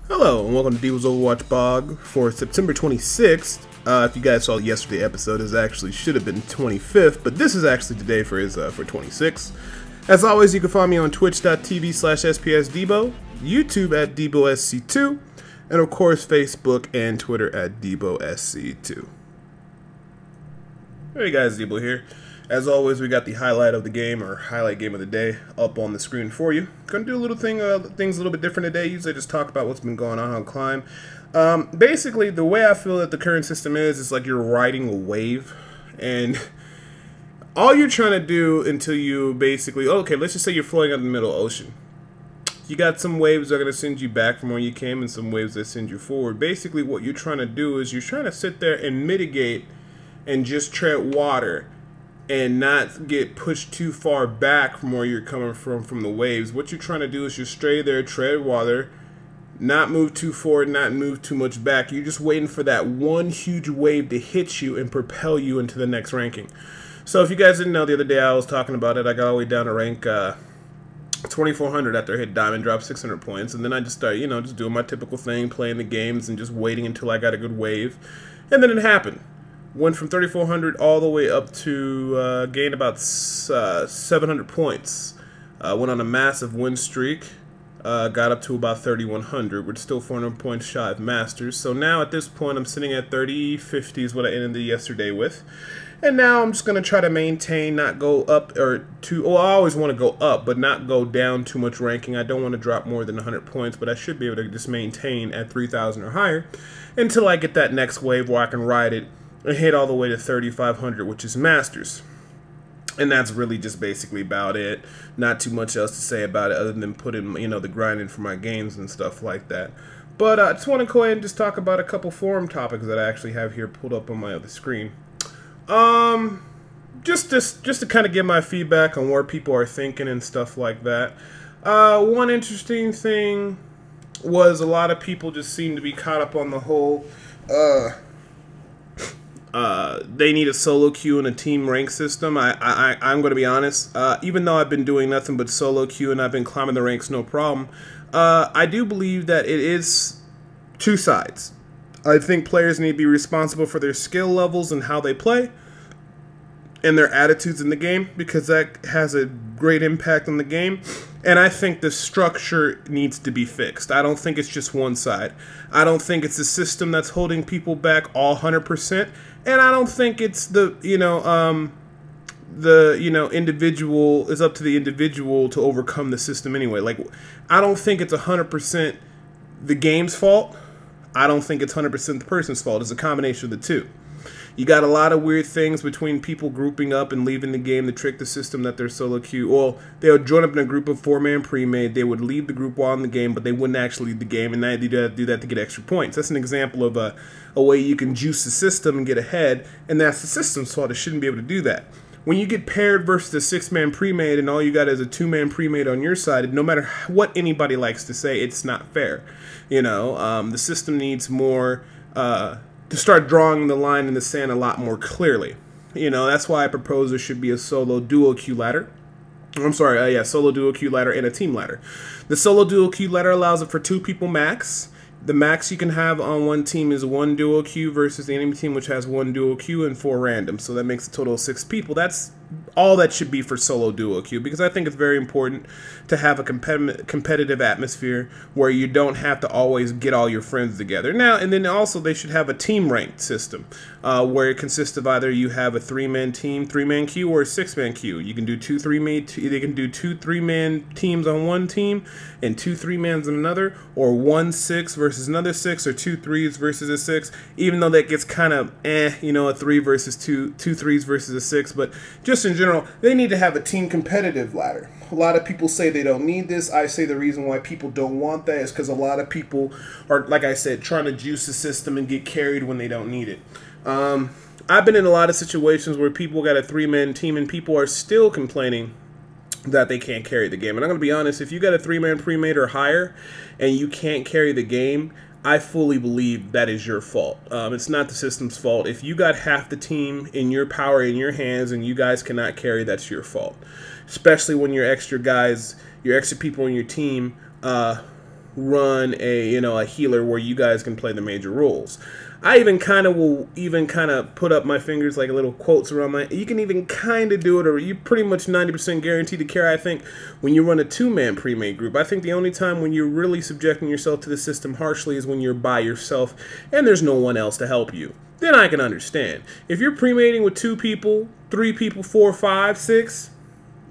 Hello, and welcome to Debo's Overwatch Bog for September 26th. If you guys saw yesterday's episode, it actually should have been 25th, but this is actually today for 26th. As always, you can find me on twitch.tv/spsdebo, YouTube at DeboSC2, and of course Facebook and Twitter at DeboSC2. Hey guys, Debo here. As always, we got the highlight of the game, or highlight game of the day, up on the screen for you. Gonna do a little things a little bit different today. Usually I just talk about what's been going on Climb. Basically, the way I feel that the current system is like you're riding a wave, and all you're trying to do until you basically, okay, let's just say you're floating out in the middle of the ocean. You got some waves that are going to send you back from where you came and some waves that send you forward. Basically, what you're trying to do is you're trying to sit there and mitigate and just tread water and not get pushed too far back from where you're coming from the waves. What you're trying to do is just stay there, tread water, not move too forward, not move too much back. You're just waiting for that one huge wave to hit you and propel you into the next ranking. So if you guys didn't know, the other day I was talking about it, I got all the way down to rank 2400 after I hit Diamond, dropped 600 points, and then I just started, just doing my typical thing, playing the games and just waiting until I got a good wave. And then it happened. Went from 3,400 all the way up to gained about 700 points. Went on a massive win streak. Got up to about 3,100. We're still 400 points shy of Masters. So now at this point I'm sitting at 3050 is what I ended yesterday with. And now I'm just going to try to maintain, not go up or too... Well, I always want to go up, but not go down too much ranking. I don't want to drop more than 100 points, but I should be able to just maintain at 3,000 or higher until I get that next wave where I can ride it and hit all the way to 3,500, which is Masters. And that's really just basically about it. Not too much else to say about it other than putting, the grind in for my games and stuff like that. But I just want to go ahead and just talk about a couple forum topics that I actually have here pulled up on my other screen. Just to kind of get my feedback on where people are thinking and stuff like that. One interesting thing was a lot of people just seem to be caught up on the whole they need a solo queue and a team rank system. I'm going to be honest. Even though I've been doing nothing but solo queue and I've been climbing the ranks no problem, I do believe that it is two sides. I think players need to be responsible for their skill levels and how they play and their attitudes in the game, because that has a great impact on the game. And I think the structure needs to be fixed. I don't think it's just one side. I don't think it's the system that's holding people back all 100%, and I don't think it's the individual, is up to the individual to overcome the system anyway. Like, I don't think it's 100% the game's fault. I don't think it's 100% the person's fault. It's a combination of the two. You got a lot of weird things between people grouping up and leaving the game to trick the system that they're solo queue. Well, they would join up in a group of 4-man pre-made. They would leave the group while in the game, but they wouldn't actually leave the game, and they do that to get extra points. That's an example of a way you can juice the system and get ahead, and that's the system's fault. It shouldn't be able to do that. When you get paired versus a 6-man pre-made and all you got is a 2-man pre-made on your side, no matter what anybody likes to say, it's not fair. The system needs more... to start drawing the line in the sand a lot more clearly. That's why I propose there should be a solo duo queue ladder. I'm sorry, solo duo queue ladder and a team ladder. The solo duo queue ladder allows it for 2 people max. The max you can have on one team is 1 duo queue versus the enemy team, which has 1 duo queue and 4 random. So that makes a total of 6 people. That's all that should be for solo duo queue, because I think it's very important to have a competitive atmosphere where you don't have to always get all your friends together. Now, and then also they should have a team ranked system where it consists of either you have a 3-man team, 3-man queue, or a 6-man queue. You can do they can do 2 3-man teams on one team and 2 3-mans on another, or 1 6 versus another 6, or 2 3s versus a 6. Even though that gets kind of a 3 versus 2 3s versus a 6, but just in general, they need to have a team competitive ladder. A lot of people say they don't need this. I say the reason why people don't want that is because a lot of people are, like I said, trying to juice the system and get carried when they don't need it. I've been in a lot of situations where people got a 3-man team and people are still complaining that they can't carry the game. And I'm going to be honest, if you got a 3-man pre-made or higher and you can't carry the game, I fully believe that is your fault. It's not the system's fault. If you got half the team in your power in your hands and you guys cannot carry, that's your fault. Especially when your extra guys, your extra people on your team run a a healer where you guys can play the major roles. I even kind of put up my fingers like little quotes around my. You can even kind of do it, or you pretty much 90% guaranteed to carry. I think when you run a 2-man pre-made group, I think the only time when you're really subjecting yourself to the system harshly is when you're by yourself and there's no one else to help you. Then I can understand. If you're pre-mating with 2 people, 3 people, 4, 5, 6.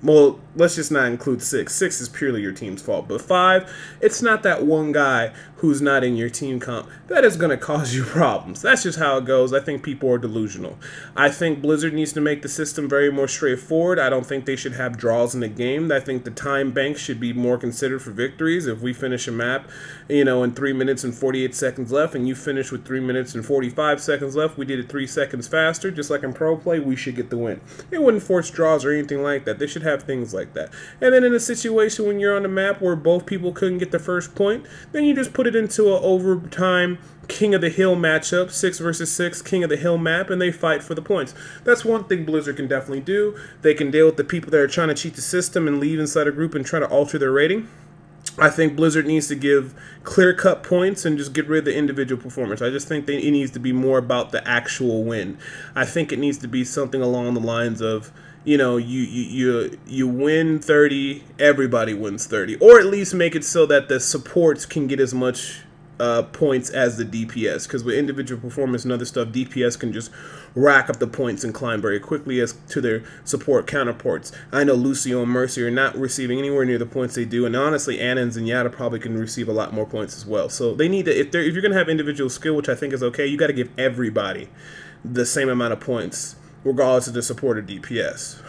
Well, let's just not include 6. 6 is purely your team's fault. But 5, it's not that one guy who's not in your team comp. That is going to cause you problems. That's just how it goes. I think people are delusional. I think Blizzard needs to make the system very more straightforward. I don't think they should have draws in the game. I think the time bank should be more considered for victories. If we finish a map, in 3 minutes and 48 seconds left, and you finish with 3 minutes and 45 seconds left, we did it 3 seconds faster, just like in pro play, we should get the win. It wouldn't force draws or anything like that. They should have things like that. And then in a situation when you're on a map where both people couldn't get the first point, then you just put it into an overtime King of the Hill matchup, 6 versus 6 King of the Hill map, and they fight for the points. That's one thing Blizzard can definitely do. They can deal with the people that are trying to cheat the system and leave inside a group and try to alter their rating. I think Blizzard needs to give clear-cut points and just get rid of the individual performance. I just think it needs to be more about the actual win. I think it needs to be something along the lines of, you win 30, everybody wins 30. Or at least make it so that the supports can get as much points as the DPS, because with individual performance and other stuff, DPS can just rack up the points and climb very quickly as to their support counterparts. I know Lucio and Mercy are not receiving anywhere near the points they do, and honestly, Ana and Zenyatta probably can receive a lot more points as well. So they need to, if you're going to have individual skill, which I think is okay, you got to give everybody the same amount of points, regardless of the support or DPS.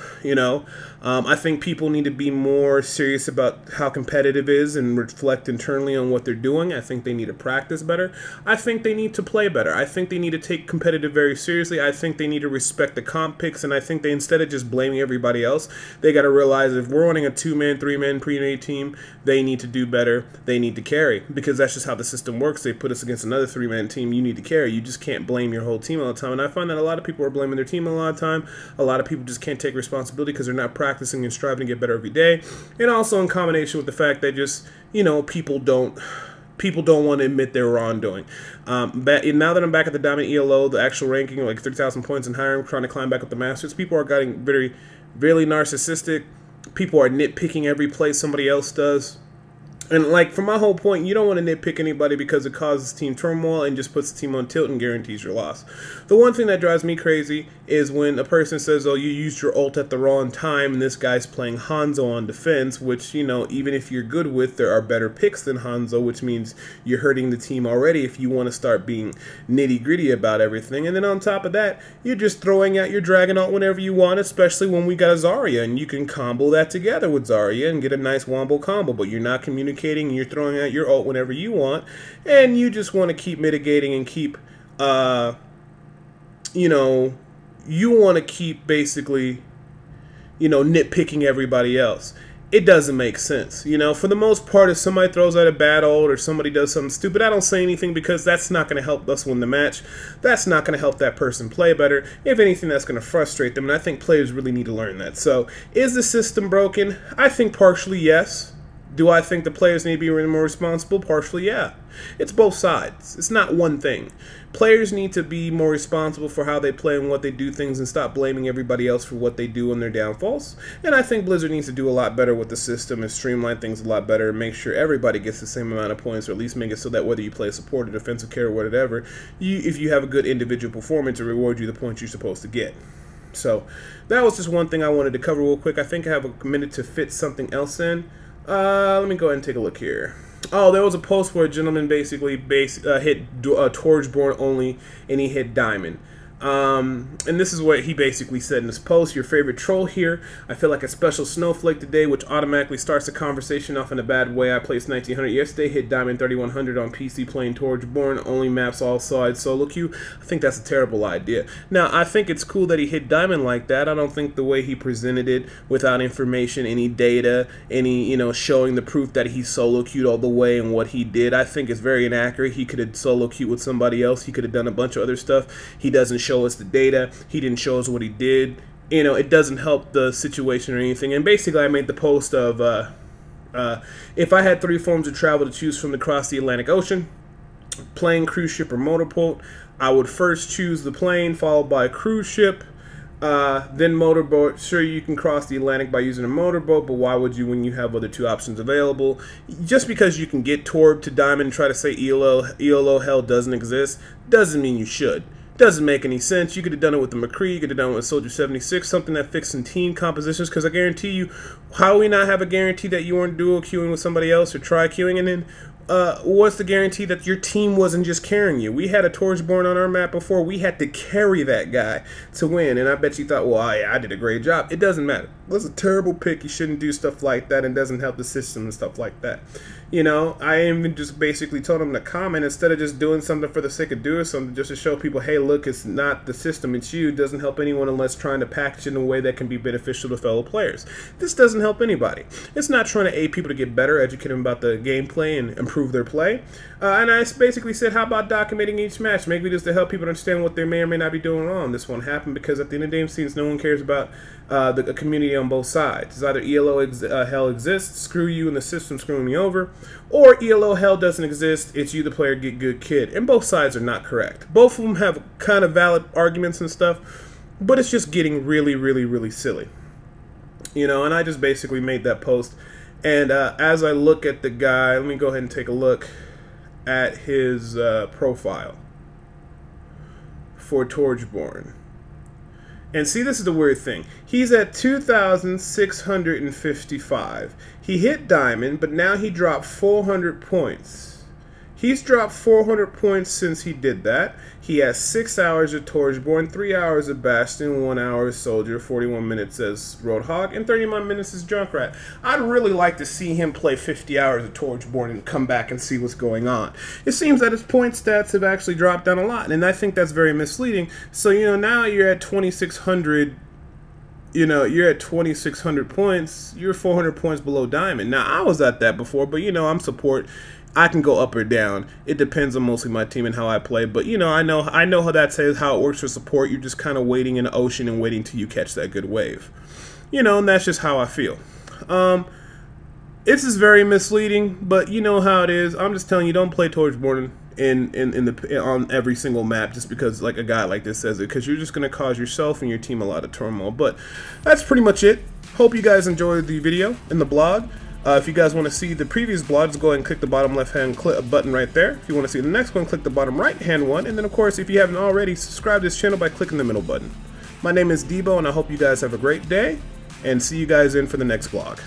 I think people need to be more serious about how competitive is and reflect internally on what they're doing. I think they need to practice better. I think they need to play better. I think they need to take competitive very seriously. I think they need to respect the comp picks, and I think they, instead of just blaming everybody else, they got to realize if we're running a 2-man, 3-man pre-made team, they need to do better. They need to carry, because that's just how the system works. They put us against another 3-man team. You need to carry. You just can't blame your whole team all the time, and I find that a lot of people are blaming their team a lot of time. A lot of people just can't take responsibility because they're not practicing and striving to get better every day, and also in combination with the fact that just people don't want to admit their wrongdoing. Now that I'm back at the Diamond ELO, the actual ranking, like 30,000 points and higher, I'm trying to climb back up the Masters. People are getting very, very narcissistic. People are nitpicking every play somebody else does. And like, from my whole point, you don't want to nitpick anybody because it causes team turmoil and just puts the team on tilt and guarantees your loss. The one thing that drives me crazy is when a person says, oh, you used your ult at the wrong time, and this guy's playing Hanzo on defense, which, even if you're good with, there are better picks than Hanzo, which means you're hurting the team already if you want to start being nitty-gritty about everything. And then on top of that, you're just throwing out your Dragon ult whenever you want, especially when we got a Zarya, and you can combo that together with Zarya and get a nice wombo combo, but you're not communicating, and you're throwing out your ult whenever you want, and you just want to keep mitigating and keep, you want to keep basically, nitpicking everybody else. It doesn't make sense. For the most part, if somebody throws out a bad ult or somebody does something stupid, I don't say anything because that's not going to help us win the match. That's not going to help that person play better. If anything, that's going to frustrate them, and I think players really need to learn that. So, is the system broken? I think partially yes. Do I think the players need to be more responsible? Partially, yeah. It's both sides. It's not one thing. Players need to be more responsible for how they play and what they do things and stop blaming everybody else for what they do and their downfalls. And I think Blizzard needs to do a lot better with the system and streamline things a lot better and make sure everybody gets the same amount of points, or at least make it so that whether you play support or defensive care or whatever, if you have a good individual performance, it rewards you the points you're supposed to get. So that was just one thing I wanted to cover real quick. I think I have a minute to fit something else in. Let me go ahead and take a look here. Oh, there was a post where a gentleman basically hit Torchborn only, and he hit Diamond. And this is what he basically said in his post: your favorite troll here. I feel like a special snowflake today, which automatically starts the conversation off in a bad way. I placed 1900 yesterday, hit Diamond 3100 on PC playing Torchborn, only maps all sides solo queue. I think that's a terrible idea. Now, I think it's cool that he hit Diamond like that. I don't think the way he presented it, without information, any data, any, showing the proof that he solo queued all the way and what he did, I think is very inaccurate. He could have solo queued with somebody else. He could have done a bunch of other stuff. He doesn't show us the data. He didn't show us what he did. It doesn't help the situation or anything. And basically, I made the post of If I had 3 forms of travel to choose from across the Atlantic Ocean, plane, cruise ship, or motorboat, I would first choose the plane, followed by a cruise ship, then motorboat. Sure, you can cross the Atlantic by using a motorboat, but why would you when you have other 2 options available? Just because you can get Torb to Diamond and try to say ELO hell doesn't exist, doesn't mean you should. Doesn't make any sense. You could have done it with the McCree, you could have done it with Soldier 76, something that fixed in team compositions, because I guarantee you, how do we not have a guarantee that you weren't dual queuing with somebody else or try queuing, and then what's the guarantee that your team wasn't just carrying you? We had a Torchborn on our map before. We had to carry that guy to win, and I bet you thought, well, I did a great job. It doesn't matter. It was a terrible pick. You shouldn't do stuff like that, and doesn't help the system and stuff like that. You know, I even just basically told him to comment instead of just doing something for the sake of doing something, just to show people, hey, look, it's not the system, it's you. It doesn't help anyone unless trying to package it in a way that can be beneficial to fellow players. This doesn't help anybody. It's not trying to aid people to get better, educate them about the gameplay and improve their play. And I basically said, how about documenting each match? Maybe just to help people understand what they may or may not be doing wrong. This won't happen because at the end of the day, it seems no one cares about the community on both sides. It's either ELO hell exists, screw you and the system screwing me over, or ELO hell doesn't exist, it's you the player, get good kid. And both sides are not correct. Both of them have kind of valid arguments and stuff, but it's just getting really, really, really silly. You know, and I just basically made that post. And as I look at the guy, let me go ahead and take a look at his profile for Torchborn. And see, this is the weird thing. He's at 2,655. He hit Diamond, but now he dropped 400 points. He's dropped 400 points since he did that. He has 6 hours of Torchborn, 3 hours of Bastion, 1 hour as Soldier, 41 minutes as Roadhog, and 31 minutes as Junkrat. I'd really like to see him play 50 hours of Torchborn and come back and see what's going on. It seems that his point stats have actually dropped down a lot, and I think that's very misleading. So, you know, now you're at 2,600. You know, you're at 2,600 points. You're 400 points below Diamond. Now, I was at that before, but, you know, I'm support. I can go up or down. It depends on mostly my team and how I play. But, you know, I know how that says how it works for support. You're just kind of waiting in the ocean and waiting till you catch that good wave. You know, and that's just how I feel. This is very misleading, but you know how it is. I'm just telling you, don't play Torchborn on every single map just because like a guy like this says it, because you're just going to cause yourself and your team a lot of turmoil. But that's pretty much it. Hope you guys enjoyed the video and the blog. If you guys want to see the previous blogs, go ahead and click the bottom left-hand button right there. If you want to see the next one, click the bottom right-hand one. And then, of course, if you haven't already, subscribe to this channel by clicking the middle button. My name is Debo, and I hope you guys have a great day, and see you guys in for the next blog.